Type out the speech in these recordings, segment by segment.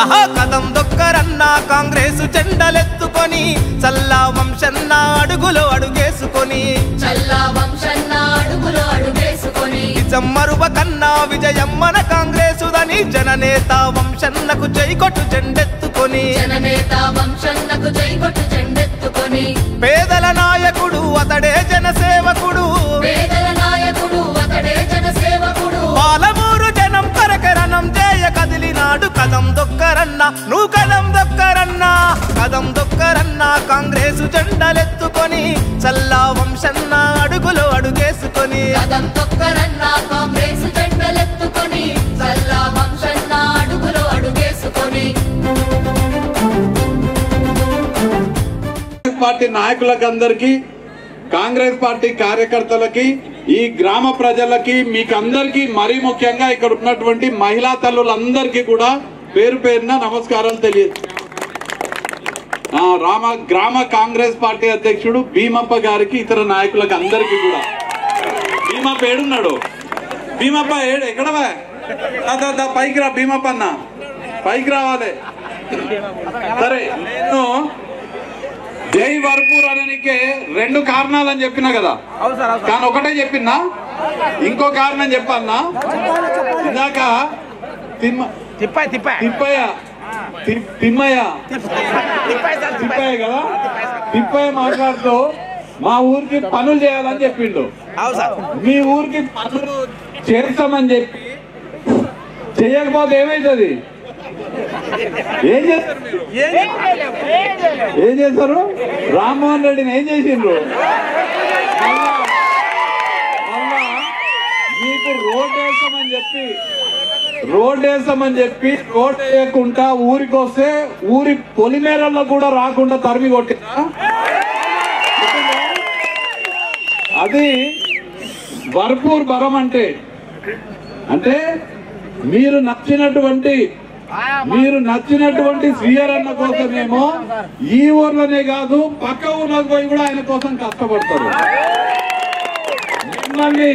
ఆహా కదం దొక్కరన్న కాంగ్రెసు జెండలెత్తుకొని చల్లా వంశన్న అడుగులో అడుగేసుకొని నిజం మరువ కన్నా విజయం మన కాంగ్రెసుదని జననేత వంశన్నకు జైకొట్టు జెండెత్తుకొని పేదల నాయకుడు అతడే జనసేవకుడు పాలమూరు జనం కరకరణం చేయ కదిలినాడు కదం దొక్కరన్న నువ్వు కదం దొక్కరన్న కదం దొక్కరన్న కాంగ్రెసు జెండలెత్తుకొని చల్లా వంశన్న అడుగులో అడుగేసుకొని పార్టీ నాయకులకు అందరికీ కాంగ్రెస్ పార్టీ కార్యకర్తలకి ఈ గ్రామ ప్రజలకి మీకు అందరికీ మరీ ముఖ్యంగా ఇక్కడ ఉన్నటువంటి మహిళా తల్లులందరికీ కూడా పేరు పేరున నమస్కారాలు తెలియదు. గ్రామ కాంగ్రెస్ పార్టీ అధ్యక్షుడు భీమప్ప గారికి ఇతర నాయకులకు అందరికీ కూడా భీమప్ప ఏడున్నాడు? భీమప్ప ఎక్కడవా? పైకి రా భీమప్ప అన్న, పైకి రావాలి. సరే, నేను జై వర్పూర్ అననికే 2 కారణాలని చెప్పినా కదా, కానీ ఒకటే చెప్పినా, ఇంకో కారణం చెప్పాలనా? ఇందాక తిప్పయ్య కదా, తిప్పయ్య మాట్లాడుతూ మా ఊరికి పనులు చేయాలని చెప్పిండు. మీ ఊరికి పనులు చేస్తామని చెప్పి చేయకపోతే ఏమైతుంది? ఏం చేస్తారు? రామ్మోహన్ రెడ్డిని ఏం చేసిండ్రు? మళ్ళా మీకు రోడ్ వేస్తామని చెప్పి రోడ్ వేయకుండా ఊరికి వస్తే ఊరి పొలిమేరల్లో కూడా రాకుండా తరిమి కొట్టినా. అది వర్పూర్ బరం అంటే మీరు నచ్చినటువంటి శ్రీయర్ అన్న కోసమేమో ఈ ఊర్లోనే కాదు పక్క ఊర్లకు పోయి కూడా ఆయన కోసం కష్టపడతారు. మిమ్మల్ని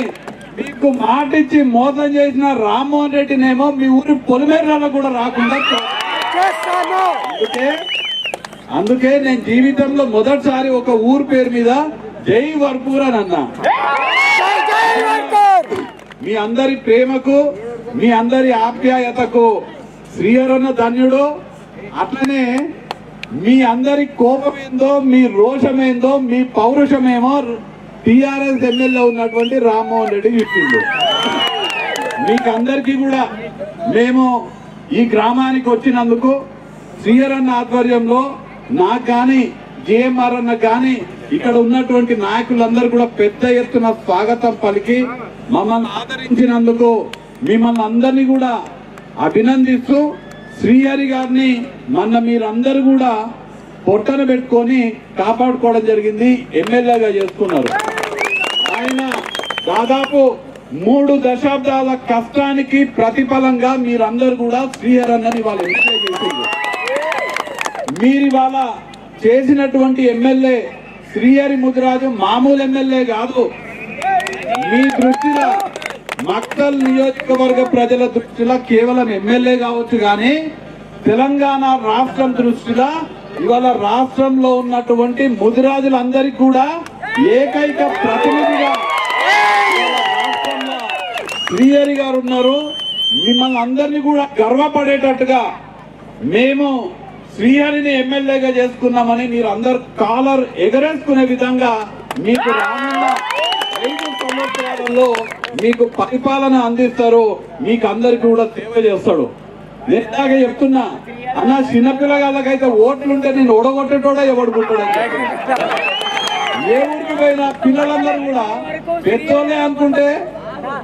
మీకు మాటిచ్చి మోసం చేసిన రామ్మోహన్ రెడ్డినేమో మీ ఊరి పొలిమేరలో కూడా రాకుండా. అందుకే నేను జీవితంలో మొదటిసారి ఒక ఊరు పేరు మీద జై వర్పూర్ అని అన్నా. మీ అందరి ప్రేమకు, మీ అందరి ఆప్యాయతకు శ్రీహరన్న ధన్యుడు. అట్లనే మీ అందరి కోపమేందో, మీ రోషమేందో, మీ పౌరుషమేమో టిఆర్ఎస్ ఎమ్మెల్యే ఉన్నటువంటి రామ్మోహన్ రెడ్డి చెప్పిండు. మీకు అందరికీ కూడా మేము ఈ గ్రామానికి వచ్చినందుకు శ్రీహరన్న ఆధ్వర్యంలో నాకు కానీ జేఎంఆర్ అన్న కానీ ఇక్కడ ఉన్నటువంటి నాయకులందరూ కూడా పెద్ద ఎత్తున స్వాగతం పలికి మమ్మల్ని ఆదరించినందుకు మిమ్మల్ని అందరినీ కూడా అభినందిస్తూ శ్రీహరి గారిని మీరందరూ కూడా పొట్టన పెట్టుకొని కాపాడుకోవడం జరిగింది. ఎమ్మెల్యేగా చేసుకున్నారు. ఆయన దాదాపు 3 దశాబ్దాల కష్టానికి ప్రతిఫలంగా మీరందరూ కూడా శ్రీహరి అన్నని వాళ్ళ ఎమ్మెల్యే చేసింది. మీరు ఇవాళ చేసినటువంటి ఎమ్మెల్యే శ్రీహరి ముదిరాజు మామూలు ఎమ్మెల్యే కాదు. మీ దృష్టిలో మక్తల్ నియోజకవర్గ ప్రజల దృష్టిలో కేవలం ఎమ్మెల్యే కావచ్చు, కానీ తెలంగాణ రాష్ట్రం దృష్టిలో ఇవాళ రాష్ట్రంలో ఉన్నటువంటి ముదిరాజులందరికీ కూడా ఏకైక ప్రతినిధిగా రాష్ట్రంలో శ్రీహరి గారు ఉన్నారు. మిమ్మల్ని అందరినీ కూడా గర్వపడేటట్టుగా మేము శ్రీహరిని ఎమ్మెల్యేగా చేసుకున్నామని మీరు అందరు కాలర్ ఎగరేసుకునే విధంగా మీకు రానున్న 5 సంవత్సరాలలో మీకు పరిపాలన అందిస్తారు. మీకు అందరికి కూడా సేవ చేస్తాడు. నేనాగే చెప్తున్నా అన్న, చిన్నపిల్లగాళ్ళకైతే ఓట్లుంటే నేను ఓడగొట్టేటోడా ఎవడు పుట్టాడని. ఏ ఊరికి పోయినా పిల్లలందరూ కూడా పెద్దోళ్ళే అనుకుంటే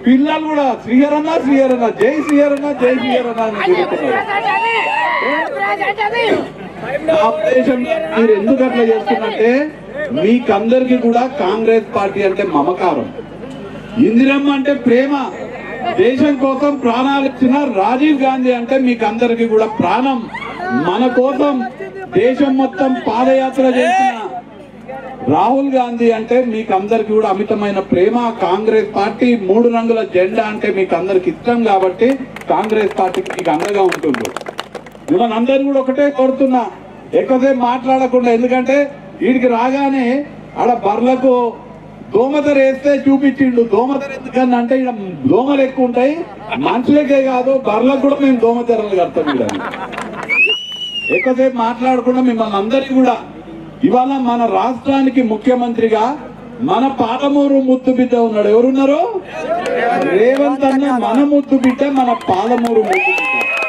పిల్లలు కూడా శ్రీహరన్న జై శ్రీహరన్న జై శ్రీహరన్న అని తిరుగుతున్నారు. ఆ ఉద్దేశంలో మీరు ఎందుకు అట్లా చేస్తున్నట్టే, మీకందరికి కూడా కాంగ్రెస్ పార్టీ అంటే మమకారం, ఇందిరమ్మ అంటే ప్రేమ, దేశం కోసం ప్రాణాలు ఇచ్చిన రాజీవ్ గాంధీ అంటే మీకు అందరికి కూడా ప్రాణం. మన కోసం దేశం మొత్తం పాదయాత్ర చేసిన రాహుల్ గాంధీ అంటే మీకు అందరికి కూడా అమితమైన ప్రేమ. కాంగ్రెస్ పార్టీ 3 రంగుల జెండా అంటే మీకు అందరికి ఇష్టం కాబట్టి కాంగ్రెస్ పార్టీకి మీకు అండగా ఉంటుంది. మిమ్మల్ని అందరినీ కూడా ఒకటే కోరుతున్నా, ఎక్కువసేపు మాట్లాడకుండా. ఎందుకంటే వీడికి రాగానే ఆడ బర్లకు దోమతెర వేస్తే చూపించిండు. దోమతెర ఎందుకని అంటే ఇక్కడ దోమలు ఎక్కువ ఉంటాయి, మనుషులకే కాదు బర్లకు కూడా మేము దోమతెరలు కడతాం. ఇక్కడ ఎక్కువసేపు మాట్లాడకుండా మిమ్మల్ని అందరినీ కూడా ఇవాళ మన రాష్ట్రానికి ముఖ్యమంత్రిగా మన పాలమూరు ముద్దు బిడ్డ ఉన్నాడు. ఎవరున్నారు? రేవంత్ అన్న మన ముద్దు బిడ్డ, మన పాలమూరు ముద్దు బిడ్డ.